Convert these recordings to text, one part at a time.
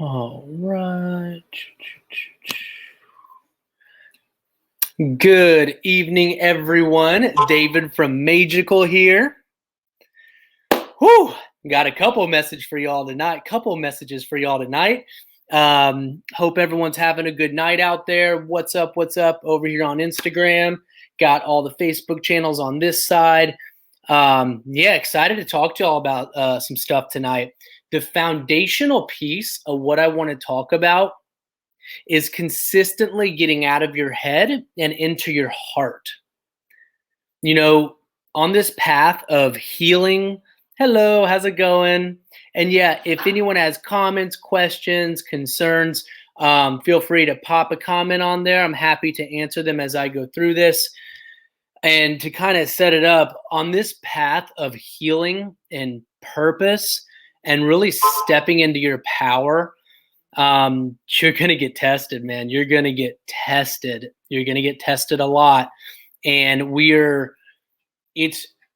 All right. Good evening, everyone. David from Magical here. Whew, got a couple messages for y'all tonight. Hope everyone's having a good night out there. What's up? Over here on Instagram. Got all the Facebook channels on this side. Excited to talk to y'all about some stuff tonight. The foundational piece of what I want to talk about is consistently getting out of your head and into your heart. You know, on this path of healing, hello, how's it going? And yeah, if anyone has comments, questions, concerns, feel free to pop a comment on there. I'm happy to answer them as I go through this. And to kind of set it up on this path of healing and purpose and really stepping into your power, you're going to get tested, man. You're going to get tested. You're going to get tested a lot. And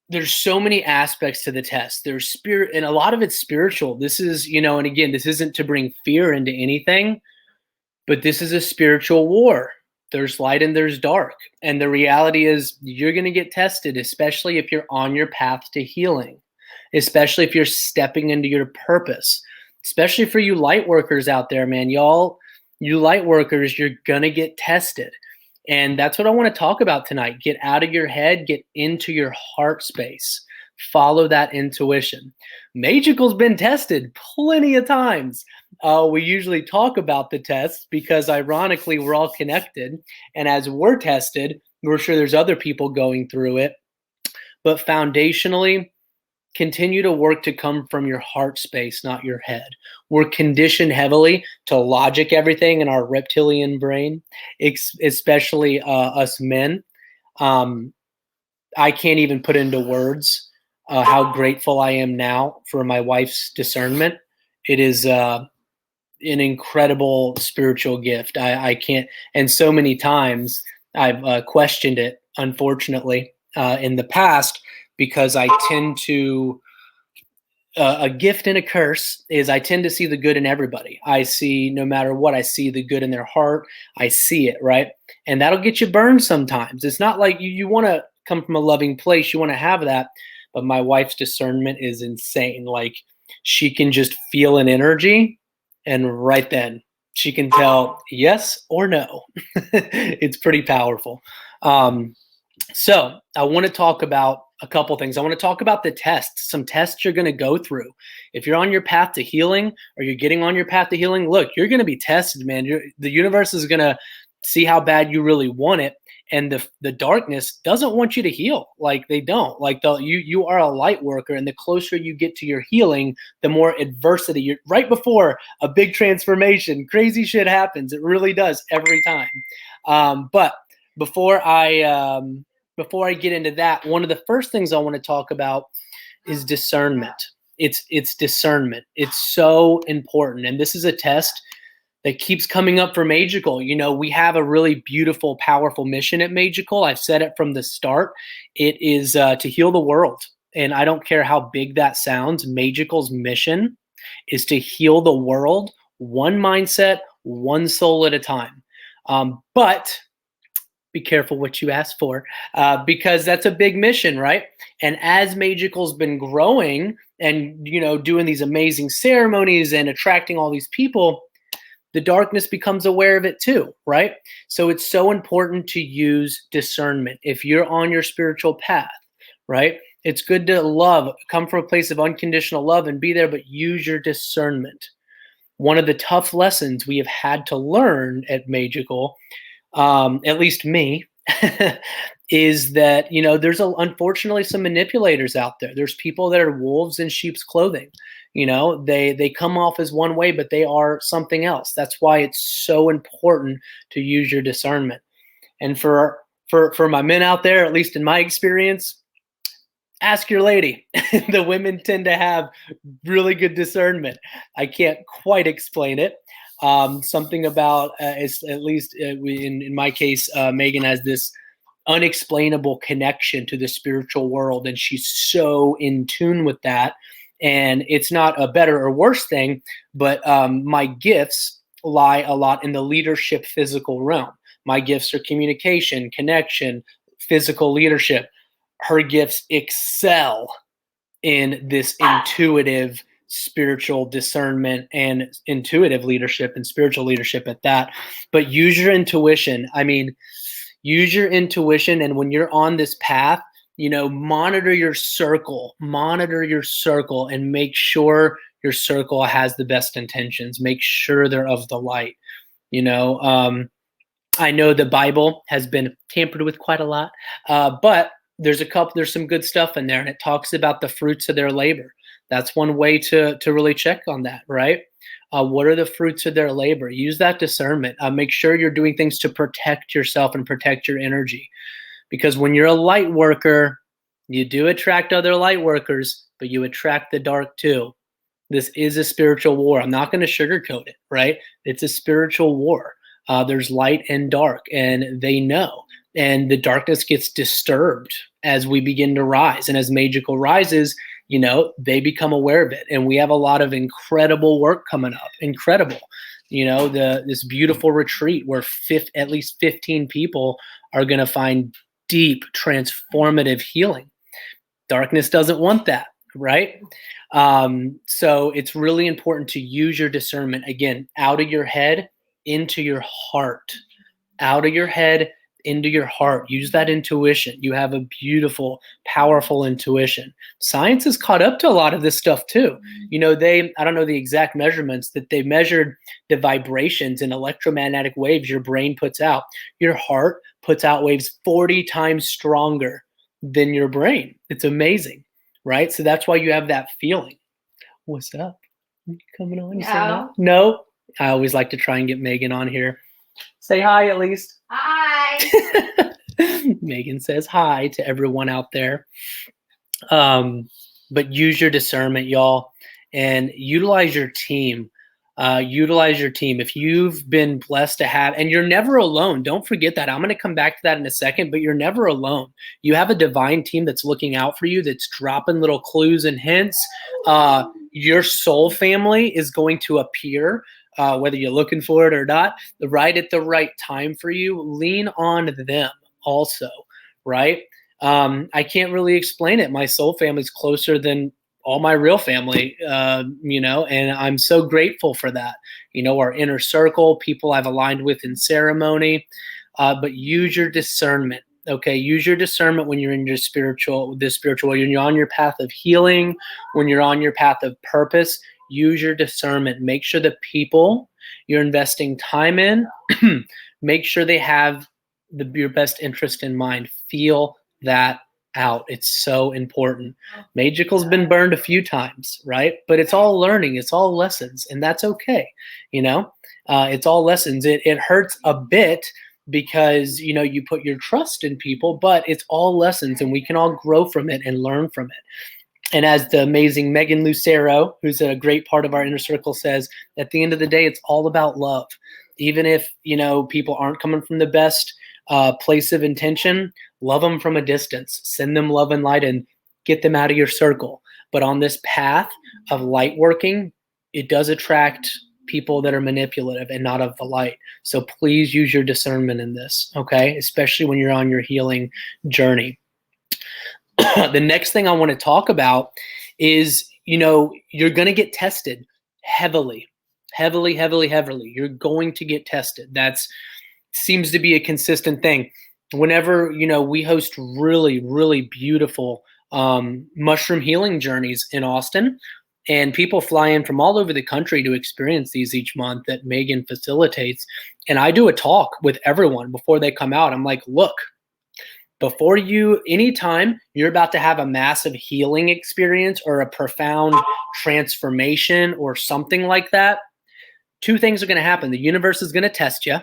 there's so many aspects to the test. There's spirit, and a lot of it's spiritual. This is, and again, this isn't to bring fear into anything, but this is a spiritual war. There's light and there's dark. And the reality is you're going to get tested, especially if you're on your path to healing, especially if you're stepping into your purpose, especially for you light workers out there, man. You light workers, you're going to get tested. And that's what I want to talk about tonight. Get out of your head, get into your heart space. Follow that intuition. Magical's been tested plenty of times. We usually talk about the tests because ironically we're all connected. And as we're tested, we're sure there's other people going through it. But foundationally, continue to work to come from your heart space, not your head. We're conditioned heavily to logic everything in our reptilian brain, especially us men. I can't even put into words how grateful I am now for my wife's discernment. It is an incredible spiritual gift. I can't, and so many times I've questioned it, unfortunately, in the past, because I tend to, a gift and a curse is I tend to see the good in everybody. I see, no matter what, I see the good in their heart. I see it, right? And that'll get you burned sometimes. It's not like you want to come from a loving place. You want to have that. But my wife's discernment is insane. Like, she can just feel an energy, and right then she can tell yes or no. It's pretty powerful. So I want to talk about a couple things. I want to talk about the tests, some tests you're going to go through. If you're on your path to healing, or you're getting on your path to healing, look, you're going to be tested, man. The universe is going to see how bad you really want it. And the darkness doesn't want you to heal. Like, they don't. Like, you are a light worker, and the closer you get to your healing, the more adversity. You're right before a big transformation. Crazy shit happens. It really does every time. But before I get into that, one of the first things I want to talk about is discernment. It's discernment. It's so important. And this is a test that keeps coming up for Magical. We have a really beautiful, powerful mission at Magical. I've said it from the start. It is to heal the world. And I don't care how big that sounds. Magical's mission is to heal the world, one mindset, one soul at a time. But be careful what you ask for, because that's a big mission, right? And as Magical's been growing and, doing these amazing ceremonies and attracting all these people, the darkness becomes aware of it too, right? So it's so important to use discernment. If you're on your spiritual path, right? It's good to love, come from a place of unconditional love and be there, but use your discernment. One of the tough lessons we have had to learn at Magical, at least me, is that, there's unfortunately some manipulators out there. There's people that are wolves in sheep's clothing. They come off as one way, but they are something else. That's why it's so important to use your discernment. And for my men out there, at least in my experience, ask your lady. The women tend to have really good discernment. I can't quite explain it. Something about, at least in my case, Megan has this unexplainable connection to the spiritual world, and she's so in tune with that. And it's not a better or worse thing, but my gifts lie a lot in the leadership physical realm. My gifts are communication, connection, physical leadership. Her gifts excel in this intuitive spiritual discernment and intuitive leadership and spiritual leadership at that. But use your intuition. I mean, use your intuition. And when you're on this path, monitor your circle, and make sure your circle has the best intentions. Make sure they're of the light. I know the Bible has been tampered with quite a lot, but there's some good stuff in there, and it talks about the fruits of their labor. That's one way to really check on that, right? What are the fruits of their labor? Use that discernment. Make sure you're doing things to protect yourself and protect your energy. Because when you're a light worker, you do attract other light workers, but you attract the dark too. This is a spiritual war. I'm not going to sugarcoat it, right? It's a spiritual war. There's light and dark, and they know. And the darkness gets disturbed as we begin to rise. And as Magical rises, they become aware of it. And we have a lot of incredible work coming up. Incredible. This beautiful retreat where at least 15 people are going to find deep, transformative healing. Darkness doesn't want that, right? So it's really important to use your discernment, again, out of your head, into your heart. Out of your head, into your heart. Use that intuition. You have a beautiful, powerful intuition. Science has caught up to a lot of this stuff too. I don't know the exact measurements, that they measured the vibrations and electromagnetic waves your brain puts out. Your heart puts out waves 40 times stronger than your brain. It's amazing, right? So that's why you have that feeling. What's up? You coming on? You No. No? I always like to try and get Megan on here. Say hi at least. Hi. Megan says hi to everyone out there. But use your discernment, y'all, and utilize your team. If you've been blessed to have, and you're never alone. Don't forget that. I'm going to come back to that in a second, but you're never alone. You have a divine team that's looking out for you, that's dropping little clues and hints. Your soul family is going to appear, whether you're looking for it or not, right at the right time for you. Lean on them also, right? I can't really explain it. My soul family is closer than all my real family, and I'm so grateful for that. Our inner circle, people I've aligned with in ceremony, but use your discernment. Okay, use your discernment when you're in your spiritual, when you're on your path of healing, when you're on your path of purpose. Use your discernment. Make sure the people you're investing time in, make sure they have your best interest in mind. Feel that out. It's so important. Magical's been burned a few times, right? But it's all learning. It's all lessons, and that's okay. It's all lessons. It hurts a bit because you put your trust in people, but it's all lessons, and we can all grow from it and learn from it. And as the amazing Megan Lucero, who's a great part of our inner circle, says, at the end of the day, it's all about love. Even if people aren't coming from the best place of intention, love them from a distance. Send them love and light and get them out of your circle. But on this path of light working, it does attract people that are manipulative and not of the light. So please use your discernment in this, okay? Especially when you're on your healing journey. The next thing I want to talk about is, you're going to get tested heavily. You're going to get tested. That's seems to be a consistent thing. Whenever, we host really, really beautiful mushroom healing journeys in Austin, and people fly in from all over the country to experience these each month that Megan facilitates. And I do a talk with everyone before they come out. I'm like, look, anytime you're about to have a massive healing experience or a profound transformation or something like that, two things are going to happen. The universe is going to test you.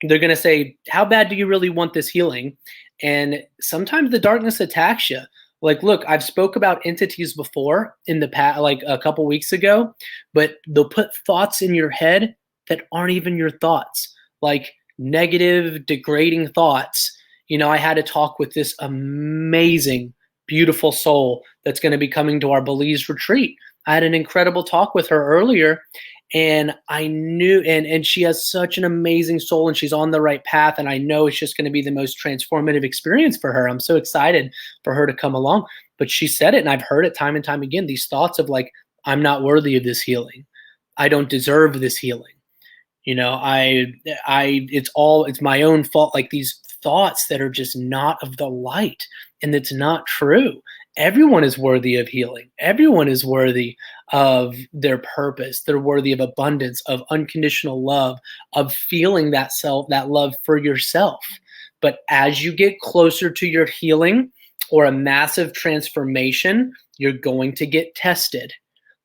They're going to say, how bad do you really want this healing? And sometimes the darkness attacks you. Like, look, I've spoke about entities before in the past, like a couple weeks ago, but they'll put thoughts in your head that aren't even your thoughts, like negative, degrading thoughts. I had a talk with this amazing, beautiful soul that's going to be coming to our Belize retreat. I had an incredible talk with her earlier, and I knew, and she has such an amazing soul, and she's on the right path, and I know it's just going to be the most transformative experience for her. I'm so excited for her to come along. But she said it, and I've heard it time and time again, these thoughts of like, I'm not worthy of this healing. I don't deserve this healing. You know, it's my own fault. Like these thoughts that are just not of the light, and it's not true. Everyone is worthy of healing. Everyone is worthy of their purpose. They're worthy of abundance, of unconditional love, of feeling that love for yourself. But as you get closer to your healing or a massive transformation, you're going to get tested.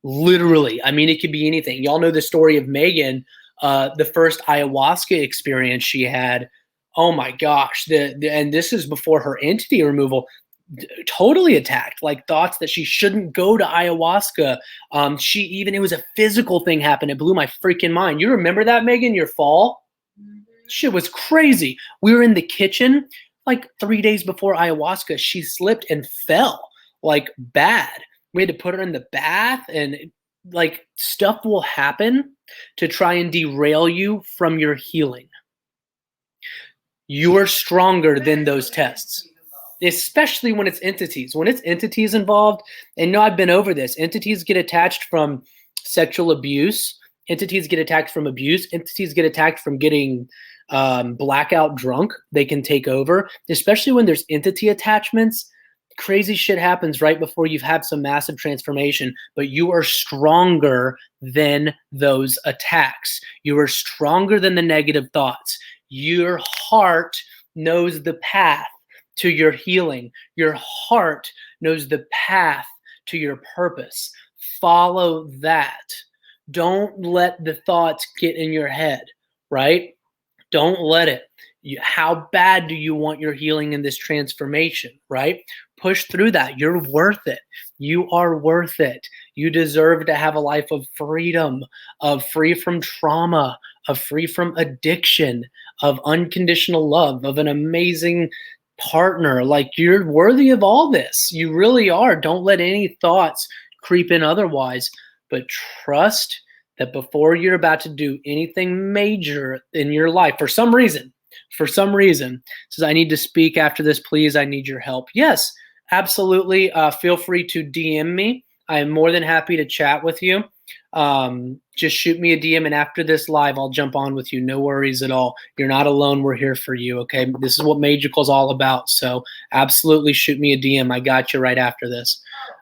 Literally. I mean, it could be anything. Y'all know the story of Megan, the first ayahuasca experience she had. Oh my gosh. And this is before her entity removal. Totally attacked, like thoughts that she shouldn't go to ayahuasca. It was a physical thing happened. It blew my freaking mind. You remember that, Megan, your fall? Shit was crazy. We were in the kitchen like 3 days before ayahuasca. She slipped and fell like bad. We had to put her in the bath, and like stuff will happen to try and derail you from your healing. You are stronger than those tests. Especially when it's entities. When it's entities involved, and no, I've been over this. Entities get attached from sexual abuse. Entities get attacked from abuse. Entities get attacked from getting blackout drunk. They can take over, especially when there's entity attachments. Crazy shit happens right before you've had some massive transformation, but you are stronger than those attacks. You are stronger than the negative thoughts. Your heart knows the path to your healing. Your heart knows the path to your purpose. Follow that. Don't let the thoughts get in your head, right? Don't let it. How bad do you want your healing in this transformation, right? Push through that. You're worth it. You are worth it. You deserve to have a life of freedom, of free from trauma, of free from addiction, of unconditional love, of an amazing partner. Like, you're worthy of all this. You really are. Don't let any thoughts creep in otherwise, but trust that before you're about to do anything major in your life, for some reason, says, I need to speak after this, please. I need your help. Yes, absolutely. Feel free to DM me. I am more than happy to chat with you. Just shoot me a DM, and after this live, I'll jump on with you. No worries at all. You're not alone. We're here for you. Okay. This is what Magical is all about. So absolutely shoot me a DM. I got you right after this.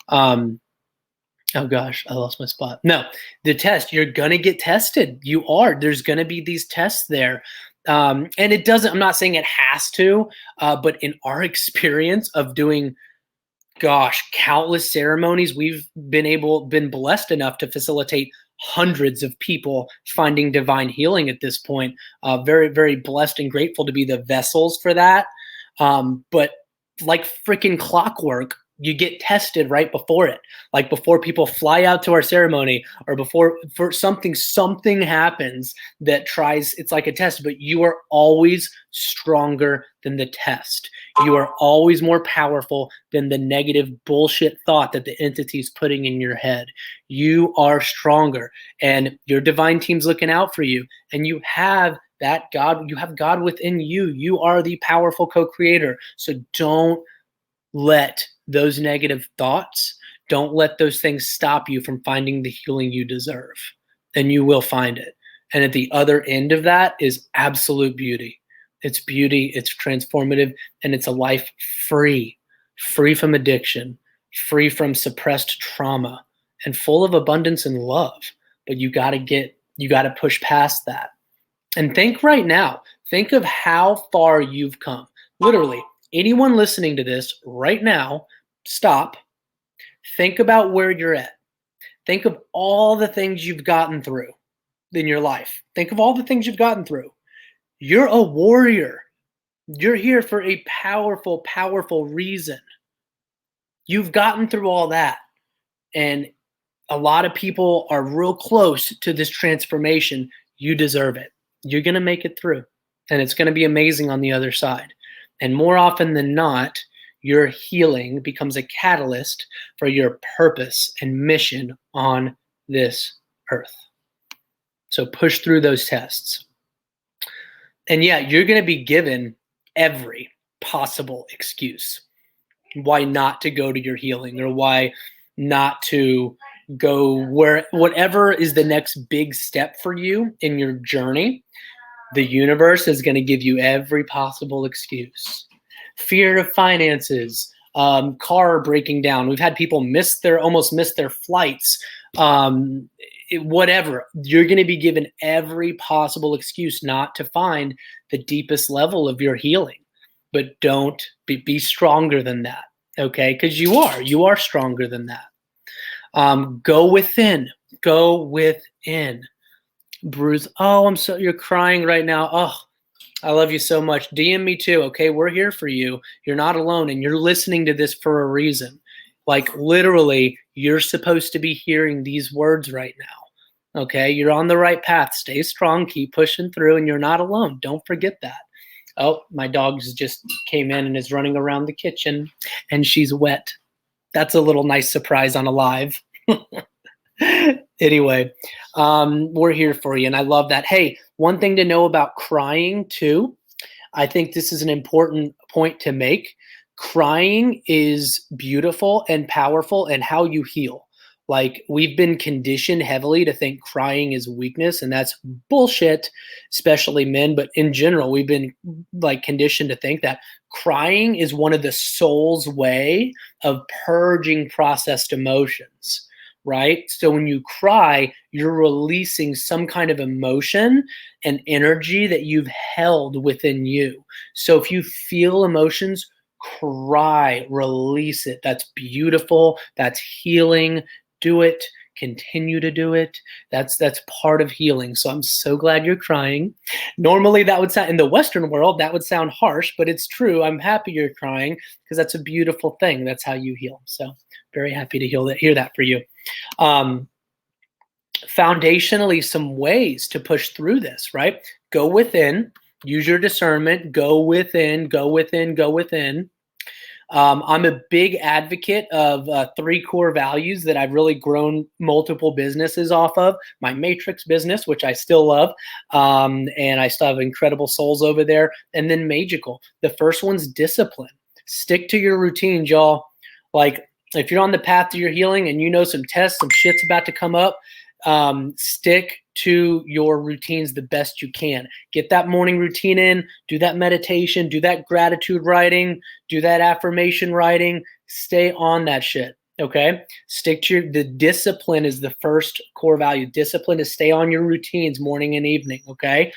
Oh gosh, I lost my spot. No, the test, you're going to get tested. You are. There's going to be these tests there. And it doesn't, I'm not saying it has to, but in our experience of doing, countless ceremonies, we've been blessed enough to facilitate hundreds of people finding divine healing at this point. Very, very blessed and grateful to be the vessels for that. But like freaking clockwork, you get tested right before it. Like before people fly out to our ceremony, or before something happens that tries, it's like a test, but you are always stronger than the test. You are always more powerful than the negative bullshit thought that the entity is putting in your head. You are stronger, and your divine team's looking out for you, and you have that God, you have God within you. You are the powerful co-creator. So don't let those negative thoughts, don't let those things stop you from finding the healing you deserve. And you will find it. And at the other end of that is absolute beauty. It's beauty, it's transformative, and it's a life free from addiction, free from suppressed trauma, and full of abundance and love. But you got to push past that. And think right now, think of how far you've come. Literally, anyone listening to this right now, stop. Think about where you're at. Think of all the things you've gotten through in your life. Think of all the things you've gotten through. You're a warrior. You're here for a powerful, powerful reason. You've gotten through all that. And a lot of people are real close to this transformation. You deserve it. You're going to make it through. And it's going to be amazing on the other side. And more often than not, your healing becomes a catalyst for your purpose and mission on this earth. So push through those tests. And yeah, you're going to be given every possible excuse why not to go to your healing, or why not to go where, whatever is the next big step for you in your journey. The universe is going to give you every possible excuse. Fear of finances, car breaking down. We've had people almost miss their flights. Whatever, you're going to be given every possible excuse not to find the deepest level of your healing. But don't be stronger than that, okay? Because you are stronger than that. Go within. Bruce, you're crying right now. Oh, I love you so much. DM me too, okay? We're here for you. You're not alone, and you're listening to this for a reason. Like literally, you're supposed to be hearing these words right now, okay? You're on the right path. Stay strong, keep pushing through, and you're not alone. Don't forget that. Oh, my dog just came in and is running around the kitchen, and she's wet. That's a little nice surprise on a live. Anyway, we're here for you, and I love that. Hey, one thing to know about crying too, I think this is an important point to make. Crying is beautiful and powerful, and how you heal. Like, we've been conditioned heavily to think crying is weakness, and that's bullshit, especially men. But in general, we've been like conditioned to think that crying is one of the soul's way of purging processed emotions, right? So when you cry, you're releasing some kind of emotion and energy that you've held within you. So if you feel emotions, cry, release it. That's beautiful. That's healing. Do it. Continue to do it. That's part of healing. So I'm so glad you're crying. Normally that would sound, in the Western world, that would sound harsh, but it's true. I'm happy you're crying because that's a beautiful thing. That's how you heal. So very happy to hear that for you. Foundationally, some ways to push through this, right? Go within, use your discernment, go within. I'm a big advocate of 3 core values that I've really grown multiple businesses off of. My Matrix business, which I still love, and I still have incredible souls over there. And then Magical. The first one's discipline. Stick to your routines, y'all. Like, if you're on the path to your healing and you know some tests, some shit's about to come up, stick to your routines the best you can. Get that morning routine in, do that meditation, do that gratitude writing, do that affirmation writing, stay on that shit, okay? Stick to the discipline is the first core value. Discipline is stay on your routines morning and evening, okay?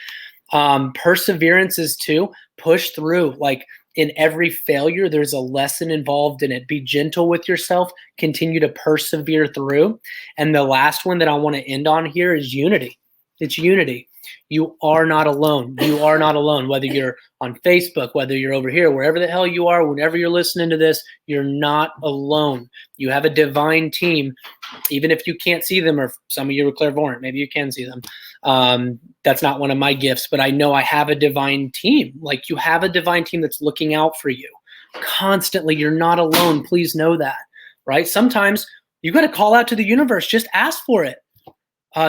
Perseverance is to push through. Like, in every failure, there's a lesson involved in it. Be gentle with yourself. Continue to persevere through. And the last one that I want to end on here is unity. It's unity. You are not alone. You are not alone. Whether you're on Facebook, whether you're over here, wherever the hell you are, whenever you're listening to this, you're not alone. You have a divine team, even if you can't see them, or some of you are clairvoyant. Maybe you can see them. That's not one of my gifts, but I know I have a divine team. Like, you have a divine team that's looking out for you constantly. You're not alone. Please know that, right? Sometimes you got to call out to the universe. Just ask for it.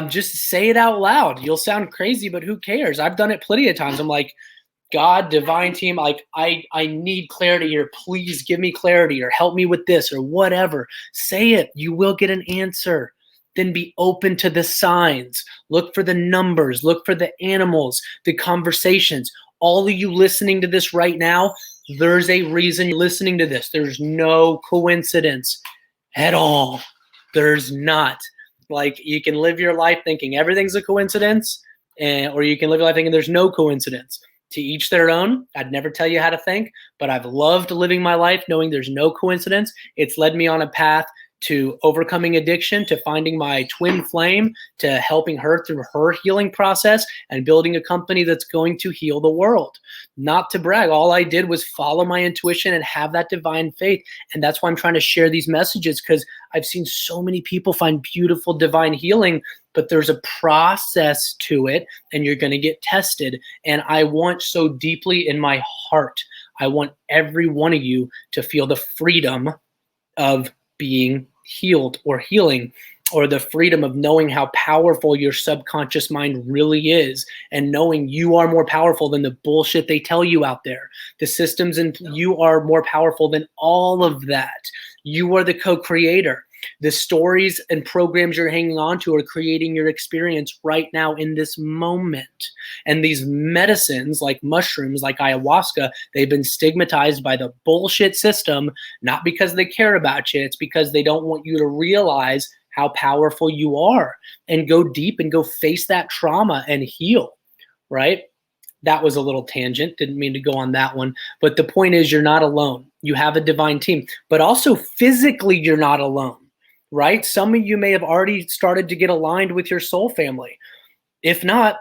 Just say it out loud. You'll sound crazy, but who cares? I've done it plenty of times. I'm like, God, divine team, like, I need clarity, or please give me clarity, or help me with this, or whatever. Say it. You will get an answer. Then be open to the signs. Look for the numbers. Look for the animals, the conversations. All of you listening to this right now, there's a reason you're listening to this. There's no coincidence at all. There's not. Like, you can live your life thinking everything's a coincidence, or you can live your life thinking there's no coincidence. To each their own. I'd never tell you how to think, but I've loved living my life knowing there's no coincidence. It's led me on a path to overcoming addiction, to finding my twin flame, to helping her through her healing process, and building a company that's going to heal the world. Not to brag, all I did was follow my intuition and have that divine faith. And that's why I'm trying to share these messages, because I've seen so many people find beautiful divine healing, but there's a process to it, and you're going to get tested. And I want so deeply in my heart, I want every one of you to feel the freedom of being healed or healing, or the freedom of knowing how powerful your subconscious mind really is, and knowing you are more powerful than the bullshit they tell you out there. The systems, and you are more powerful than all of that. You are the co-creator. The stories and programs you're hanging on to are creating your experience right now in this moment. And these medicines, like mushrooms, like ayahuasca, they've been stigmatized by the bullshit system, not because they care about you. It's because they don't want you to realize how powerful you are and go deep and go face that trauma and heal, right? That was a little tangent. Didn't mean to go on that one. But the point is, you're not alone. You have a divine team, but also physically, you're not alone, right? Some of you may have already started to get aligned with your soul family. If not,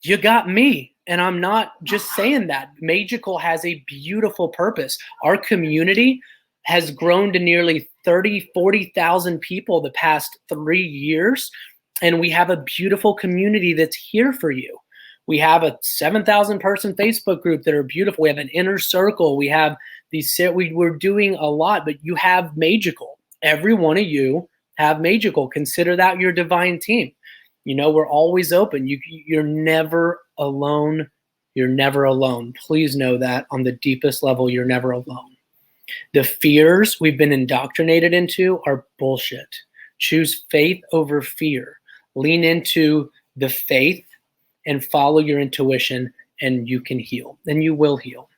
you got me. And I'm not just saying that. Magical has a beautiful purpose. Our community has grown to nearly 40,000 people the past 3 years. And we have a beautiful community that's here for you. We have a 7,000 person Facebook group that are beautiful. We have an inner circle. We have these, we're doing a lot, but you have Magical. Every one of you have Magical. Consider that your divine team. You know, we're always open. You're never alone. You're never alone. Please know that on the deepest level, you're never alone. The fears we've been indoctrinated into are bullshit. Choose faith over fear. Lean into the faith and follow your intuition, and you can heal, and you will heal.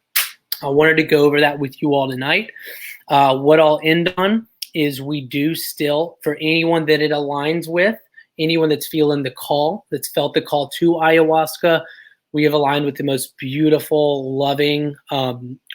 I wanted to go over that with you all tonight. What I'll end on is, we do still, for anyone that it aligns with, anyone that's feeling the call, that's felt the call to ayahuasca, we have aligned with the most beautiful, loving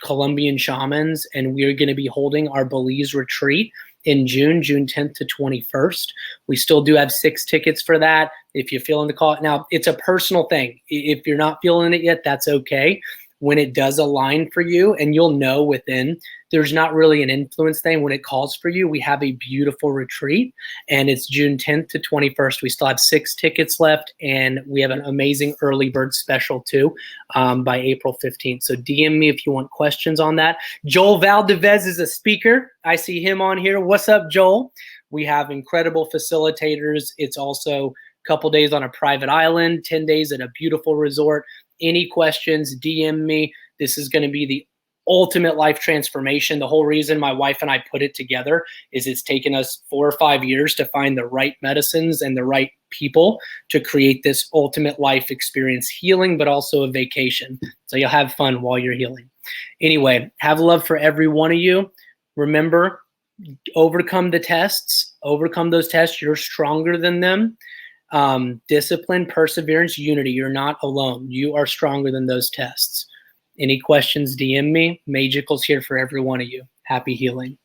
Colombian shamans, and we are going to be holding our Belize retreat in June 10th to 21st. We still do have 6 tickets for that. If you're feeling the call, now it's a personal thing. If you're not feeling it yet, that's okay. When it does align for you, and you'll know within, there's not really an influence thing. When it calls for you, we have a beautiful retreat, and it's June 10th to 21st. We still have 6 tickets left, and we have an amazing early bird special too by April 15th. So DM me if you want questions on that. Joel Valdez is a speaker. I see him on here. What's up, Joel? We have incredible facilitators. It's also a couple days on a private island, 10 days at a beautiful resort. Any questions, DM me. This is going to be the ultimate life transformation. The whole reason my wife and I put it together is it's taken us 4 or 5 years to find the right medicines and the right people to create this ultimate life experience, healing, but also a vacation. So you'll have fun while you're healing. Anyway, have love for every one of you. Remember, overcome the tests, overcome those tests. You're stronger than them. Discipline, perseverance, unity. You're not alone. You are stronger than those tests. Any questions, DM me. Magical's here for every one of you. Happy healing.